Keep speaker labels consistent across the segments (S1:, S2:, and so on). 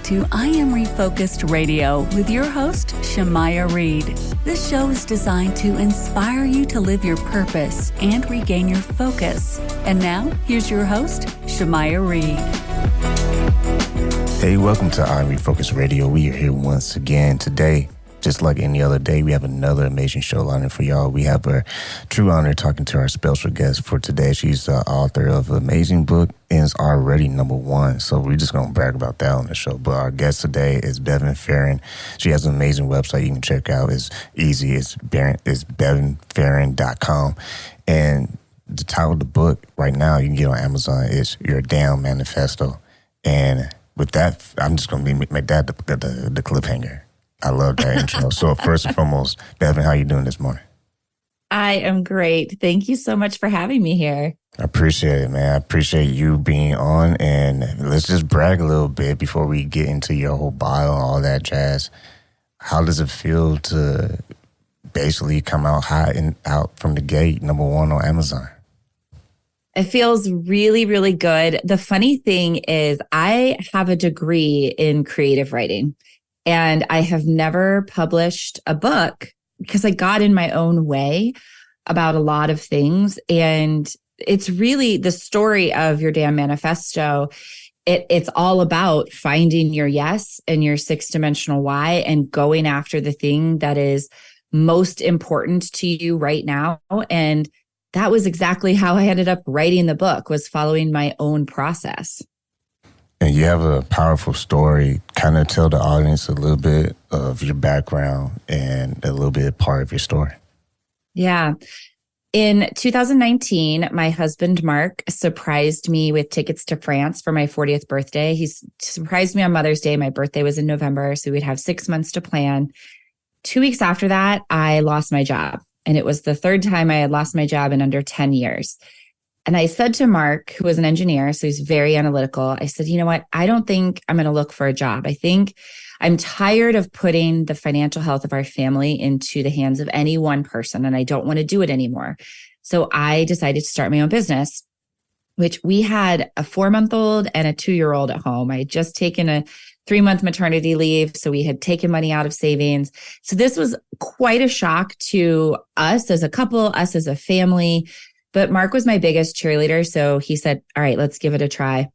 S1: listening to I Am Refocused Radio with your host, Shemaya Reed. This show is designed to inspire you to live your purpose and regain your focus. And now, here's your host, Shemaya Reed.
S2: Hey, welcome to I Am Refocused Radio. We are here once again today. Just like any other day, we have another amazing show lineup for y'all. We have a true honor talking to our special guest for today. She's the author of an amazing book and is already #1. So we're just going to brag about that on the show. But our guest today is Bevin Farrand. She has an amazing website you can check out. It's easy. It's bevinfarrand.com. And the title of the book right now you can get on Amazon is Your Damn Manifesto. And with that, I'm just going to make that the cliffhanger. I love that intro. So first and foremost, Bevin, how you doing this morning?
S3: I am great. Thank you so much for having me here.
S2: I appreciate it, man. I appreciate you being on. And let's just brag a little bit before we get into your whole bio and all that jazz. How does it feel to basically come out hot and out from the gate, #1 on Amazon?
S3: It feels really, really good. The funny thing is I have a degree in creative writing. And I have never published a book because I got in my own way about a lot of things. And it's really the story of Your Damn Manifesto. It's all about finding your yes and your 6-dimensional why and going after the thing that is most important to you right now. And that was exactly how I ended up writing the book, was following my own process.
S2: And you have a powerful story. Kind of tell the audience a little bit of your background and a little bit part of your story.
S3: Yeah. In 2019, my husband, Mark, surprised me with tickets to France for my 40th birthday. He surprised me on Mother's Day. My birthday was in November, so we'd have 6 months to plan. 2 weeks after that, I lost my job. And it was the third time I had lost my job in under 10 years. And I said to Mark, who was an engineer, so he's very analytical, I said, you know what? I don't think I'm going to look for a job. I think I'm tired of putting the financial health of our family into the hands of any one person, and I don't want to do it anymore. So I decided to start my own business, which we had a 4-month-old and a 2-year-old at home. I had just taken a 3-month maternity leave, so we had taken money out of savings. So this was quite a shock to us as a couple, us as a family. But Mark was my biggest cheerleader. So he said, all right, let's give it a try.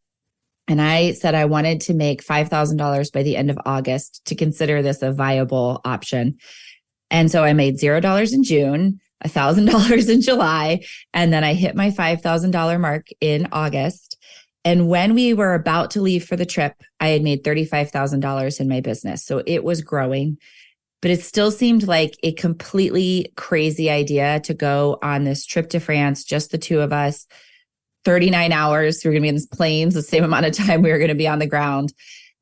S3: And I said I wanted to make $5,000 by the end of August to consider this a viable option. And so I made $0 in June, $1,000 in July, and then I hit my $5,000 mark in August. And when we were about to leave for the trip, I had made $35,000 in my business. So it was growing. But it still seemed like a completely crazy idea to go on this trip to France, just the two of us, 39 hours. We were going to be in these planes, the same amount of time we were going to be on the ground.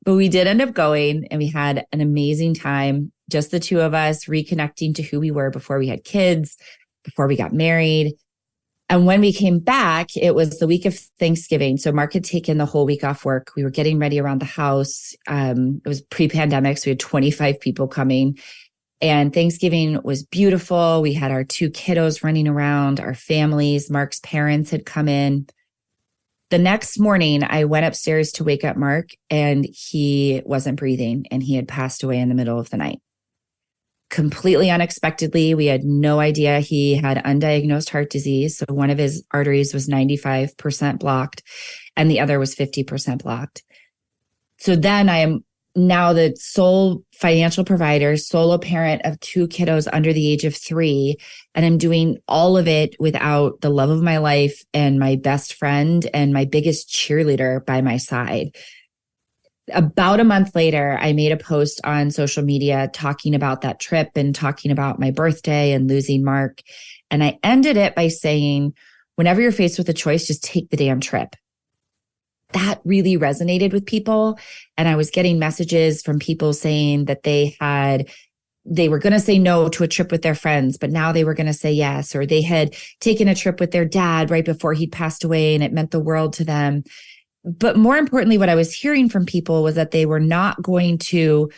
S3: But we did end up going, and we had an amazing time, just the two of us, reconnecting to who we were before we had kids, before we got married. And when we came back, it was the week of Thanksgiving. So Mark had taken the whole week off work. We were getting ready around the house. It was pre-pandemic, so we had 25 people coming. And Thanksgiving was beautiful. We had our 2 kiddos running around, our families. Mark's parents had come in. The next morning, I went upstairs to wake up Mark, and he wasn't breathing, and he had passed away in the middle of the night. Completely unexpectedly, we had no idea he had undiagnosed heart disease. So one of his arteries was 95% blocked and the other was 50% blocked. So then I am now the sole financial provider, solo parent of 2 kiddos under the age of 3. And I'm doing all of it without the love of my life and my best friend and my biggest cheerleader by my side. About a month later, I made a post on social media talking about that trip and talking about my birthday and losing Mark. And I ended it by saying, whenever you're faced with a choice, just take the damn trip. That really resonated with people. And I was getting messages from people saying that they were going to say no to a trip with their friends, but now they were going to say yes, or they had taken a trip with their dad right before he passed away and it meant the world to them. But more importantly, what I was hearing from people was that they were not going to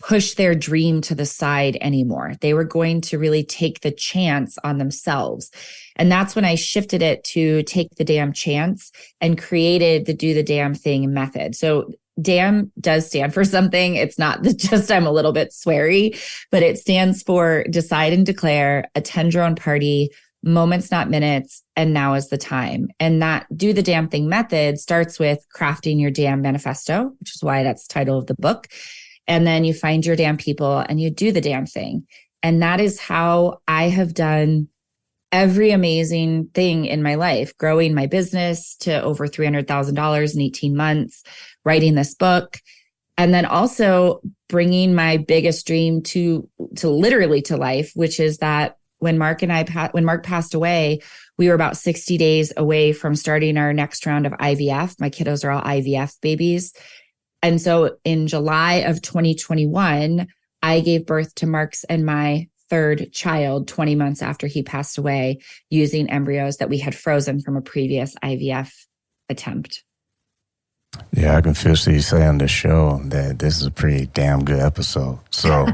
S3: push their dream to the side anymore. They were going to really take the chance on themselves. And that's when I shifted it to take the damn chance and created the do the damn thing method. So DAM does stand for something. It's not just I'm a little bit sweary, but it stands for decide and declare, attend your own party, moments, not minutes, and now is the time. And that do the damn thing method starts with crafting your damn manifesto, which is why that's the title of the book. And then you find your damn people and you do the damn thing. And that is how I have done every amazing thing in my life, growing my business to over $300,000 in 18 months, writing this book, and then also bringing my biggest dream to literally to life, which is that when Mark passed away, we were about 60 days away from starting our next round of IVF. My kiddos are all IVF babies. And so in July of 2021, I gave birth to Mark's and my third child 20 months after he passed away using embryos that we had frozen from a previous IVF attempt.
S2: Yeah, I can officially say on the show that this is a pretty damn good episode. So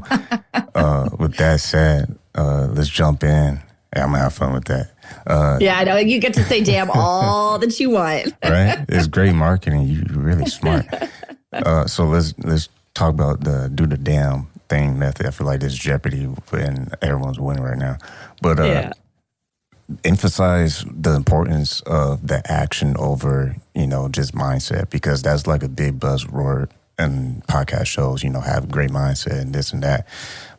S2: with that said, let's jump in. Yeah, I'm going to have fun with that.
S3: Yeah, I know. You get to say damn all that you want.
S2: Right? It's great marketing. You're really smart. So let's talk about the do the damn thing method. I feel like this Jeopardy and everyone's winning right now. But emphasize the importance of the action over, just mindset, because that's like a big buzzword in podcast shows, have a great mindset and this and that.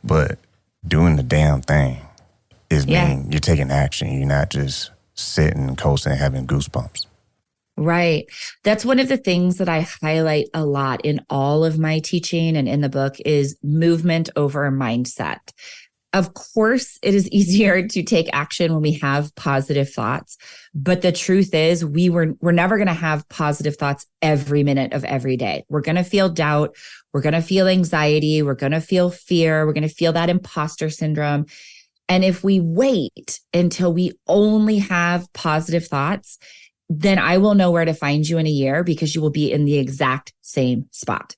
S2: But doing the damn thing is meaning you're taking action. You're not just sitting, coasting, and having goosebumps.
S3: Right. That's one of the things that I highlight a lot in all of my teaching and in the book is movement over mindset. Of course, it is easier to take action when we have positive thoughts. But the truth is we're never going to have positive thoughts every minute of every day. We're going to feel doubt. We're going to feel anxiety. We're going to feel fear. We're going to feel that imposter syndrome. And if we wait until we only have positive thoughts, then I will know where to find you in a year because you will be in the exact same spot.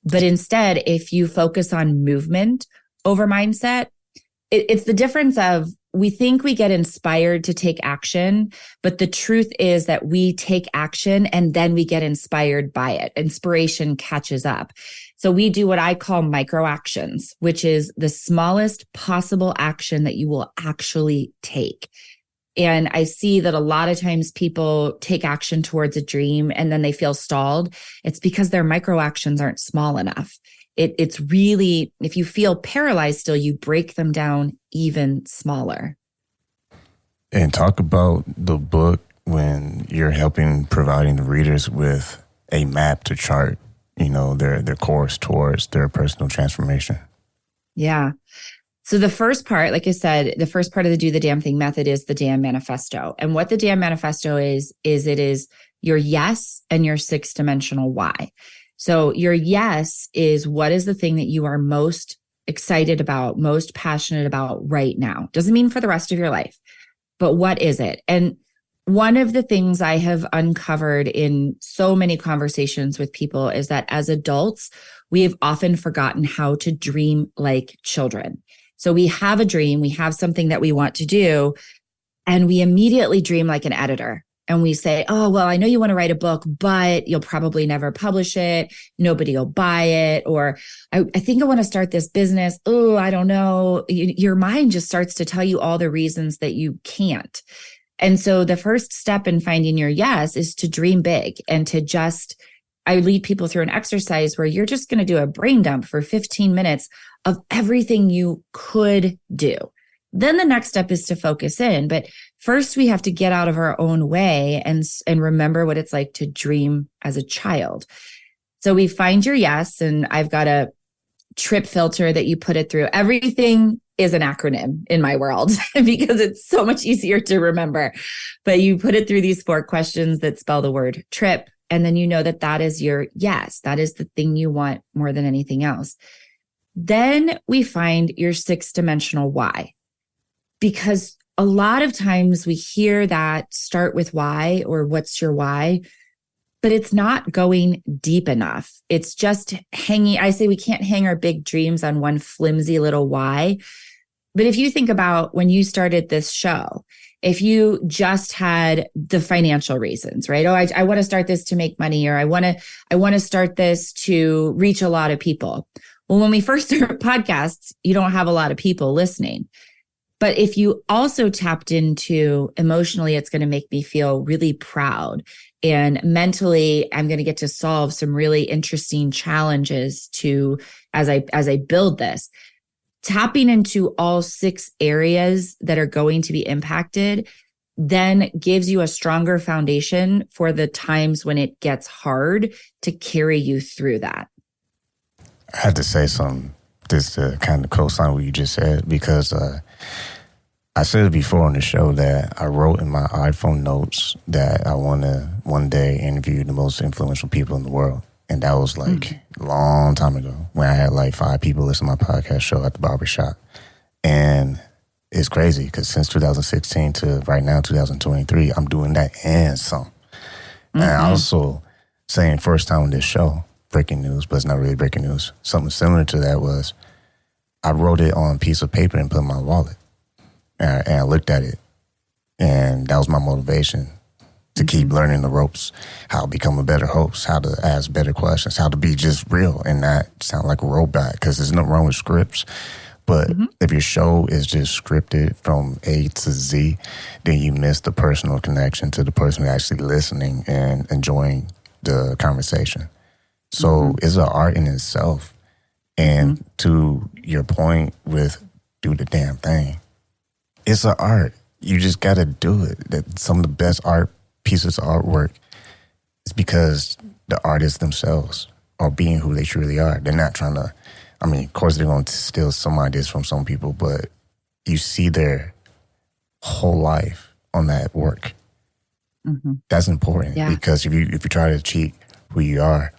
S3: But instead, if you focus on movement over mindset, it's the difference of we think we get inspired to take action, but the truth is that we take action and then we get inspired by it. Inspiration catches up. So we do what I call micro actions, which is the smallest possible action that you will actually take. And I see that a lot of times people take action towards a dream and then they feel stalled. It's because their micro actions aren't small enough. It's really, if you feel paralyzed still, you break them down even smaller.
S2: And talk about the book when you're providing the readers with a map to chart, their course towards their personal transformation.
S3: Yeah. So the first part, like I said, the first part of the do the damn thing method is the damn manifesto. And what the damn manifesto is it is your yes and your 6-dimensional why. So your yes is what is the thing that you are most excited about, most passionate about right now. Doesn't mean for the rest of your life, but what is it? And one of the things I have uncovered in so many conversations with people is that as adults, we have often forgotten how to dream like children. So we have a dream, we have something that we want to do, and we immediately dream like an editor. And we say, oh, well, I know you want to write a book, but you'll probably never publish it. Nobody will buy it. Or I think I want to start this business. Oh, I don't know. Your mind just starts to tell you all the reasons that you can't. And so the first step in finding your yes is to dream big and to I lead people through an exercise where you're just going to do a brain dump for 15 minutes of everything you could do. Then the next step is to focus in. But first, we have to get out of our own way and remember what it's like to dream as a child. So we find your yes, and I've got a trip filter that you put it through. Everything is an acronym in my world because it's so much easier to remember. But you put it through these 4 questions that spell the word trip. And then you know that is your yes. That is the thing you want more than anything else. Then we find your 6-dimensional why. Because a lot of times we hear that start with why or what's your why, but it's not going deep enough. It's just hanging. I say we can't hang our big dreams on one flimsy little why. But if you think about when you started this show, if you just had the financial reasons, right? Oh, I want to start this to make money, or I want to start this to reach a lot of people. Well, when we first start podcasts, you don't have a lot of people listening. But if you also tapped into emotionally, it's going to make me feel really proud. And mentally, I'm going to get to solve some really interesting challenges as I build this. Tapping into all 6 areas that are going to be impacted then gives you a stronger foundation for the times when it gets hard to carry you through that.
S2: I had to say something just to kind of co-sign what you just said, because I said it before on the show that I wrote in my iPhone notes that I want to one day interview the most influential people in the world. And that was like a long time ago when I had like 5 people listen to my podcast show at the barbershop. And it's crazy because since 2016 to right now, 2023, I'm doing that and some. And I also saying first time on this show, breaking news, but it's not really breaking news. Something similar to that was I wrote it on a piece of paper and put it in my wallet. And I looked at it. And that was my motivation to keep learning the ropes, how to become a better host, how to ask better questions, how to be just real and not sound like a robot, because there's nothing wrong with scripts. But if your show is just scripted from A to Z, then you miss the personal connection to the person actually listening and enjoying the conversation. So it's an art in itself. And to your point with do the damn thing, it's an art. You just got to do it. Some of the best art pieces of artwork is because the artists themselves are being who they truly are. They're not trying to, I mean, of course they're going to steal some ideas from some people, but you see their whole life on that work. That's important because if you try to cheat who you are,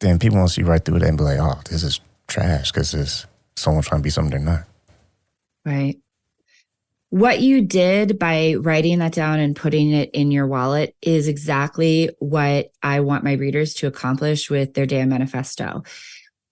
S2: then people won't see right through it and be like, oh, this is trash because it's someone trying to be something they're not.
S3: Right. What you did by writing that down and putting it in your wallet is exactly what I want my readers to accomplish with their damn manifesto.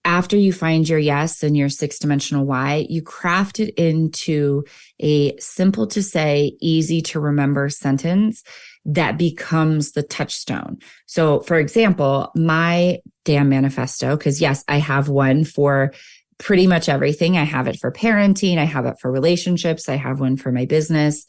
S3: After you find your yes and your 6-dimensional why, you craft it into a simple to say, easy to remember sentence that becomes the touchstone. So for example, my damn manifesto, because yes, I have one for pretty much everything. I have it for parenting. I have it for relationships. I have one for my business.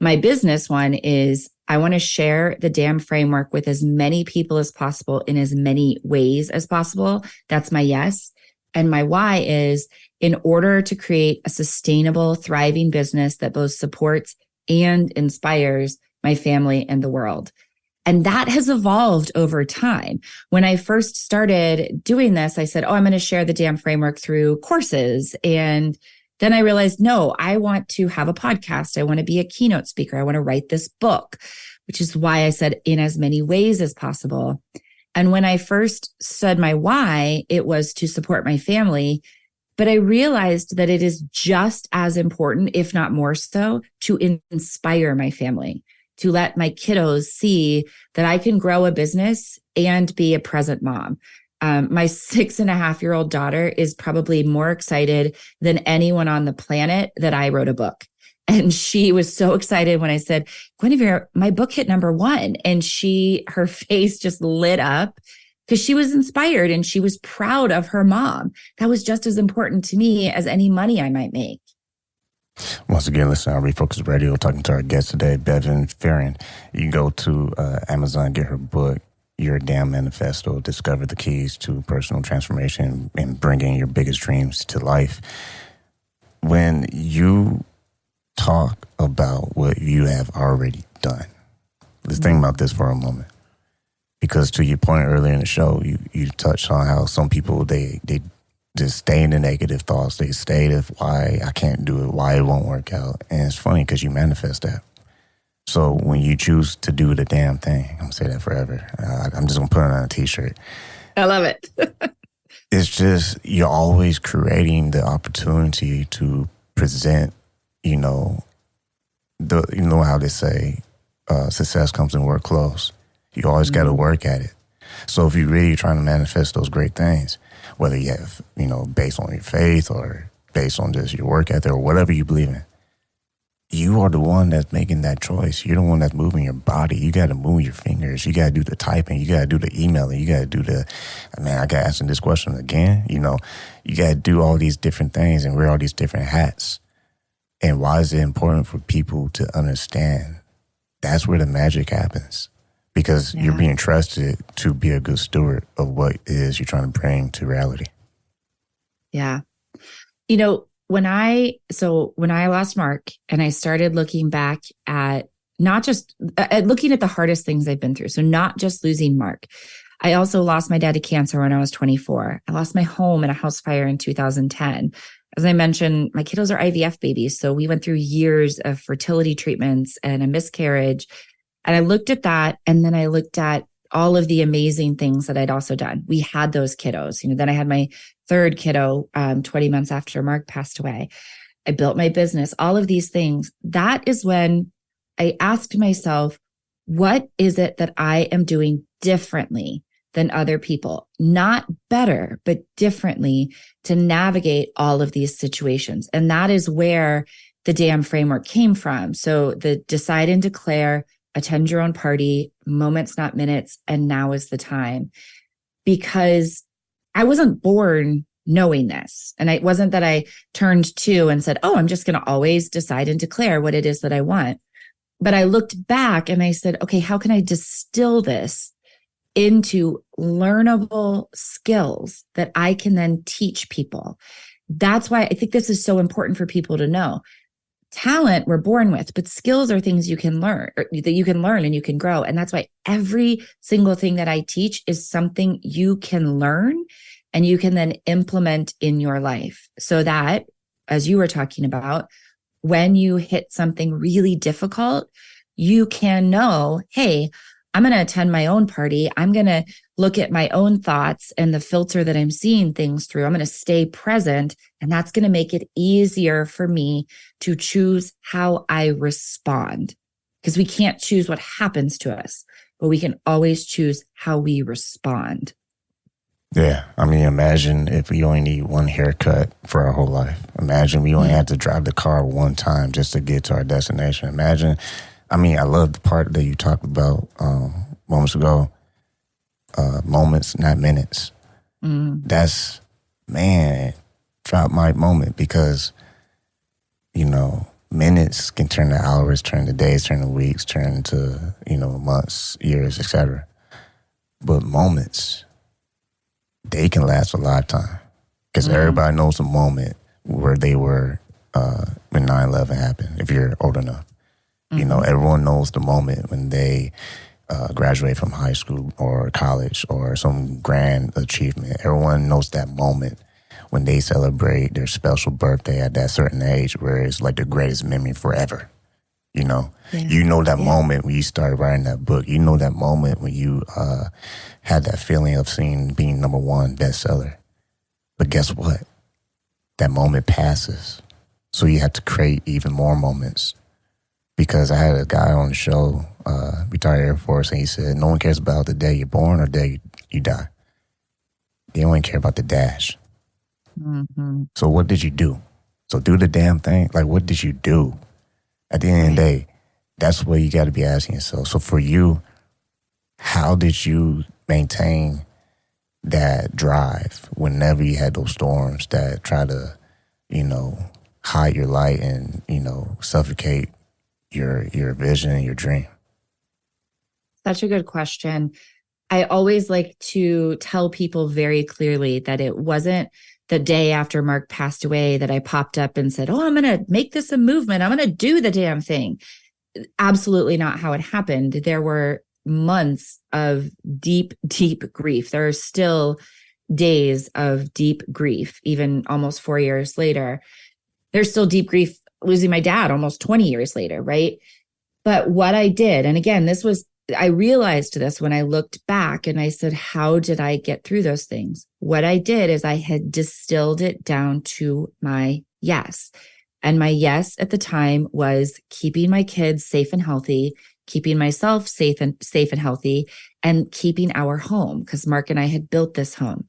S3: My business one is I want to share the damn framework with as many people as possible in as many ways as possible. That's my yes. And my why is in order to create a sustainable, thriving business that both supports and inspires my family and the world. And that has evolved over time. When I first started doing this, I said, I'm going to share the damn framework through courses. And then I realized, no, I want to have a podcast. I want to be a keynote speaker. I want to write this book, which is why I said in as many ways as possible. And when I first said my why, it was to support my family. But I realized that it is just as important, if not more so, to inspire my family, to let my kiddos see that I can grow a business and be a present mom. My 6.5-year-old daughter is probably more excited than anyone on the planet that I wrote a book. And she was so excited when I said, Guinevere, my book hit #1. And her face just lit up because she was inspired and she was proud of her mom. That was just as important to me as any money I might make.
S2: Once again, listen to Refocus Radio, talking to our guest today, Bevin Farrand. You can go to Amazon, get her book, Your Damn Manifesto, discover the keys to personal transformation and bringing your biggest dreams to life. When you talk about what you have already done, let's think about this for a moment. Because to your point earlier in the show, you touched on how some people, they just stay in the negative thoughts. They stay in why I can't do it, why it won't work out. And it's funny because you manifest that. So when you choose to do the damn thing, I'm going to say that forever. I'm just going to put it on a t-shirt.
S3: I love it.
S2: It's just, you're always creating the opportunity to present, you know how they say, success comes in work clothes. You always got to work at it. So if you're really trying to manifest those great things, whether you have, based on your faith or based on just your work ethic or whatever you believe in. You are the one that's making that choice. You're the one that's moving your body. You got to move your fingers. You got to do the typing. You got to do the emailing. You got to do I got asking this question again. You got to do all these different things and wear all these different hats. And why is it important for people to understand? That's where the magic happens. Because you're being trusted to be a good steward of what it is you're trying to bring to reality.
S3: Yeah. When I lost Mark and I started looking back at not just looking at the hardest things I've been through. So not just losing Mark. I also lost my dad to cancer when I was 24. I lost my home in a house fire in 2010. As I mentioned, my kiddos are IVF babies. So we went through years of fertility treatments and a miscarriage. And I looked at that. And then I looked at all of the amazing things that I'd also done. We had those kiddos. Then I had my third kiddo 20 months after Mark passed away. I built my business, all of these things. That is when I asked myself, what is it that I am doing differently than other people? Not better, but differently to navigate all of these situations. And that is where the DAM framework came from. So the decide and declare, attend your own party, moments, not minutes, and now is the time. Because I wasn't born knowing this. And it wasn't that I turned to and said, oh, I'm just going to always decide and declare what it is that I want. But I looked back and I said, okay, how can I distill this into learnable skills that I can then teach people? That's why I think this is so important for people to know. Talent we're born with, but skills are things you can learn, or that you can learn and you can grow. And that's why every single thing that I teach is something you can learn and you can then implement in your life. So that, as you were talking about, when you hit something really difficult, you can know, hey, I'm going to attend my own party. I'm going to look at my own thoughts and the filter that I'm seeing things through. I'm going to stay present. And that's going to make it easier for me to choose how I respond. Because we can't choose what happens to us, but we can always choose how we respond.
S2: Yeah. Imagine if we only need one haircut for our whole life. Imagine we only had to drive the car one time just to get to our destination. Imagine, I love the part that you talked about moments ago. Moments, not minutes. That's, drop my moment, because, minutes can turn to hours, turn to days, turn to weeks, turn into, months, years, etc. But moments, they can last a lifetime, because everybody knows the moment where they were when 9/11 happened, if you're old enough. Everyone knows the moment when they graduate from high school or college or some grand achievement. Everyone knows that moment when they celebrate their special birthday at that certain age, where it's like the greatest memory forever. You know that moment when you started writing that book. You know that moment when you had that feeling of being number one bestseller. But guess what? That moment passes. So you have to create even more moments. Because I had a guy on the show, retired Air Force, and he said, no one cares about the day you're born or the day you die. They only care about the dash. Mm-hmm. So what did you do? So do the damn thing. Like, what did you do? At the end of the day, that's what you got to be asking yourself. So for you, how did you maintain that drive whenever you had those storms that try to, hide your light and, suffocate your vision and your dream?
S3: Such a good question. I always like to tell people very clearly that it wasn't the day after Mark passed away that I popped up and said, oh, I'm going to make this a movement. I'm going to do the damn thing. Absolutely not how it happened. There were months of deep, deep grief. There are still days of deep grief, even almost 4 years later. There's still deep grief losing my dad almost 20 years later, right? But what I did, and again, I realized this when I looked back and I said, how did I get through those things? What I did is I had distilled it down to my yes. And my yes at the time was keeping my kids safe and healthy, keeping myself safe and healthy, and keeping our home, because Mark and I had built this home.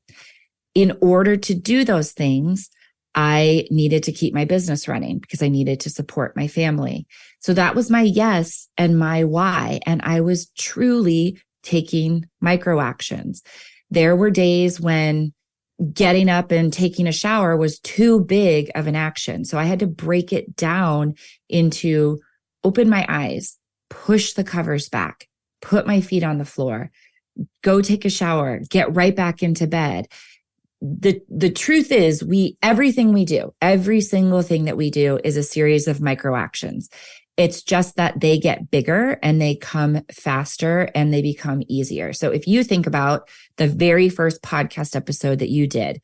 S3: In order to do those things, I needed to keep my business running because I needed to support my family. So that was my yes and my why. And I was truly taking micro actions. There were days when getting up and taking a shower was too big of an action. So I had to break it down into open my eyes, push the covers back, put my feet on the floor, go take a shower, get right back into bed. The truth is everything we do, every single thing that we do is a series of micro actions. It's just that they get bigger and they come faster and they become easier. So if you think about the very first podcast episode that you did,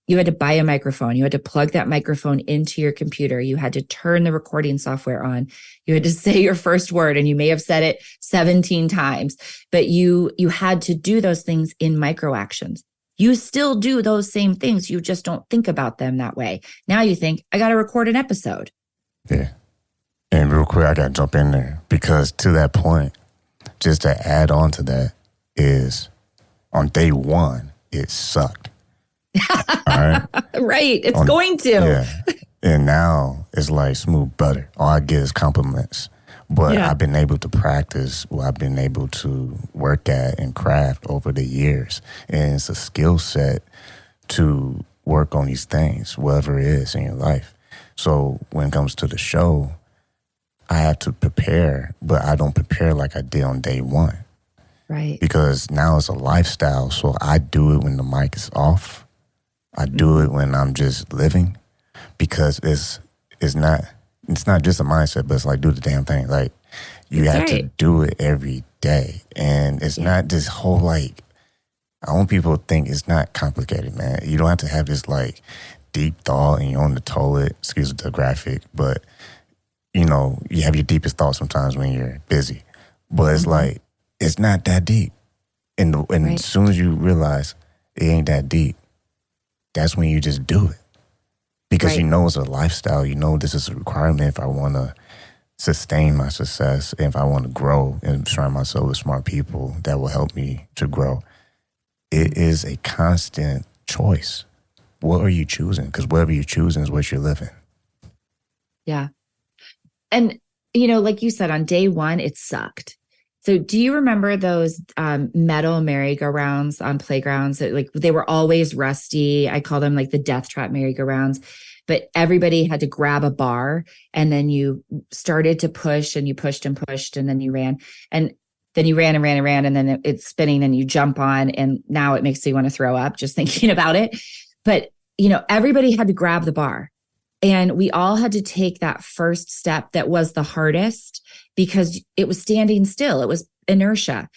S3: you had to buy a microphone. You had to plug that microphone into your computer. You had to turn the recording software on. You had to say your first word, and you may have said it 17 times, but you had to do those things in micro actions. You still do those same things. You just don't think about them that way. Now you think, I got to record an episode.
S2: Yeah. And real quick, I got to jump in there because to that point, just to add on to that is on day one, it sucked. All right.
S3: Right. It's going to.
S2: Yeah. And now it's like smooth butter. All I get is compliments. But I've been able to practice what I've been able to work at and craft over the years. And it's a skill set to work on these things, whatever it is in your life. So when it comes to the show, I have to prepare, but I don't prepare like I did on day one.
S3: Right.
S2: Because now it's a lifestyle. So I do it when the mic is off. I do it when I'm just living because it's not just a mindset, but it's like do the damn thing. Like you have to do it every day. And it's not this whole like, I want people to think it's not complicated, man. You don't have to have this like deep thought and you're on the toilet, excuse the graphic, but you know, you have your deepest thoughts sometimes when you're busy. But it's like, it's not that deep. And as soon as you realize it ain't that deep, that's when you just do it. Because you know it's a lifestyle. You know this is a requirement if I want to sustain my success, and if I want to grow and surround myself with smart people that will help me to grow. It is a constant choice. What are you choosing? Because whatever you're choosing is what you're living.
S3: Yeah. And, you know, like you said, on day one, it sucked. So do you remember those metal merry-go-rounds on playgrounds that like they were always rusty? I call them like the death trap merry-go-rounds, but everybody had to grab a bar and then you started to push and you pushed and pushed and then you ran and then you ran and ran and ran and then it's spinning and you jump on and now it makes you want to throw up just thinking about it. But, you know, everybody had to grab the bar. And we all had to take that first step that was the hardest because it was standing still. It was inertia.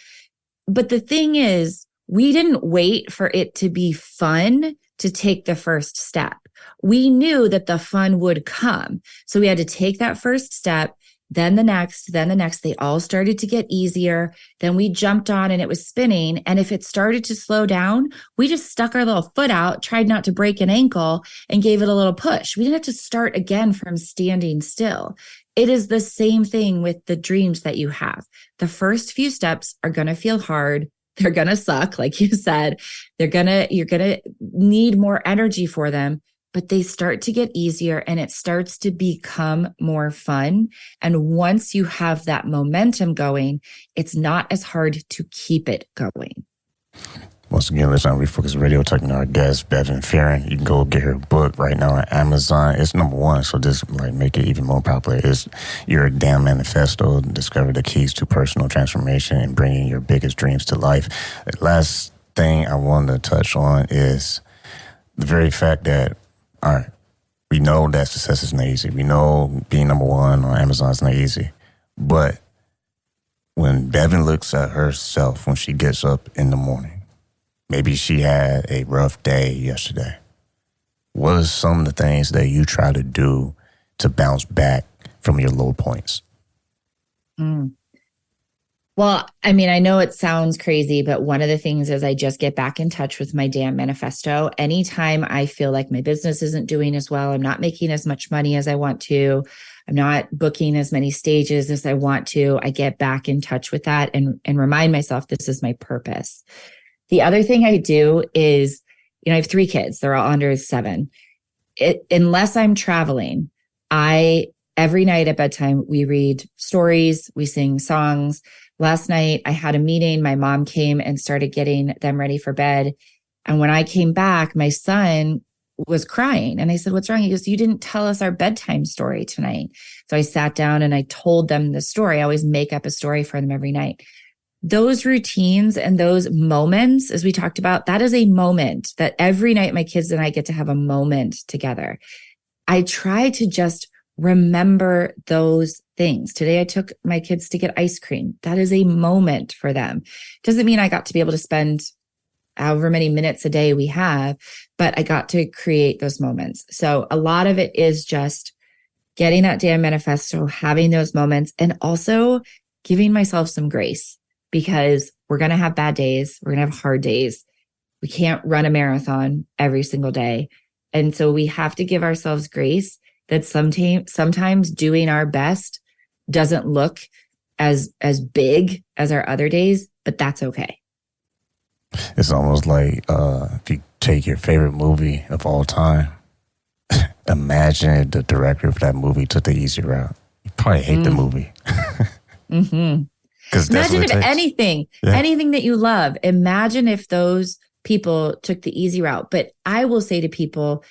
S3: But the thing is, we didn't wait for it to be fun to take the first step. We knew that the fun would come. So we had to take that first step, then the next, then the next. They all started to get easier. Then we jumped on and it was spinning. And if it started to slow down, we just stuck our little foot out, tried not to break an ankle, and gave it a little push. We didn't have to start again from standing still. It is the same thing with the dreams that you have. The first few steps are going to feel hard. They're going to suck, like you said. You're going to need more energy for them. But they start to get easier and it starts to become more fun. And once you have that momentum going, it's not as hard to keep it going.
S2: Once again, listen on Refocus Radio, talking to our guest, Bevin Farrand. You can go get her book right now on Amazon. It's #1, so just like make it even more popular. It's Your Damn Manifesto, discover the keys to personal transformation and bringing your biggest dreams to life. The last thing I want to touch on is the very fact that all right, we know that success is not easy. We know being #1 on Amazon is not easy. But when Bevin looks at herself when she gets up in the morning, maybe she had a rough day yesterday. What are some of the things that you try to do to bounce back from your low points?
S3: Well, I mean, I know it sounds crazy, but one of the things is I just get back in touch with my damn manifesto. Anytime I feel like my business isn't doing as well, I'm not making as much money as I want to, I'm not booking as many stages as I want to, I get back in touch with that and remind myself this is my purpose. The other thing I do is, you know, I have 3 kids. They're all under 7. unless I'm traveling, every night at bedtime, we read stories, we sing songs. Last night I had a meeting. My mom came and started getting them ready for bed. And when I came back, my son was crying. And I said, what's wrong? He goes, you didn't tell us our bedtime story tonight. So I sat down and I told them the story. I always make up a story for them every night. Those routines and those moments, as we talked about, that is a moment that every night my kids and I get to have a moment together. I try to just remember those things. Today, I took my kids to get ice cream. That is a moment for them. Doesn't mean I got to be able to spend however many minutes a day we have, but I got to create those moments. So a lot of it is just getting that damn manifesto, having those moments, and also giving myself some grace, because we're going to have bad days. We're going to have hard days. We can't run a marathon every single day. And so we have to give ourselves grace that sometimes doing our best doesn't look as big as our other days, but that's okay.
S2: It's almost like if you take your favorite movie of all time, imagine if the director of that movie took the easy route. You probably hate the movie.
S3: Mm-hmm. Imagine if anything that you love, imagine if those people took the easy route. But I will say to people,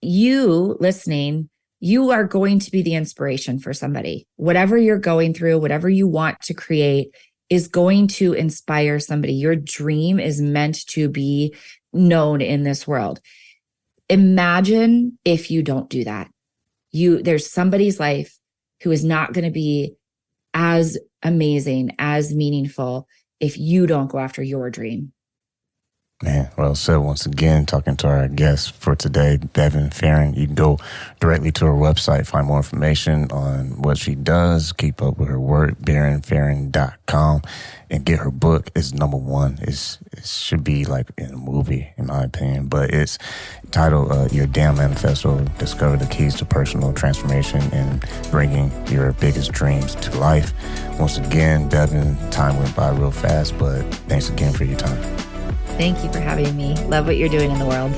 S3: you listening, you are going to be the inspiration for somebody. Whatever you're going through, whatever you want to create is going to inspire somebody. Your dream is meant to be known in this world. Imagine if you don't do that. There's somebody's life who is not going to be as amazing, as meaningful if you don't go after your dream.
S2: Man, well said. Once again, talking to our guest for today, Bevin Farrand. You can go directly to her website, find more information on what she does, keep up with her work, BevinFarrand.com, and get her book. It's number one. It should be like in a movie, in my opinion, but it's titled Your Damn Manifesto, Discover the Keys to Personal Transformation and Bringing Your Biggest Dreams to Life. Once again, Bevin, time went by real fast, but thanks again for your time.
S3: Thank you for having me. Love what you're doing in the world.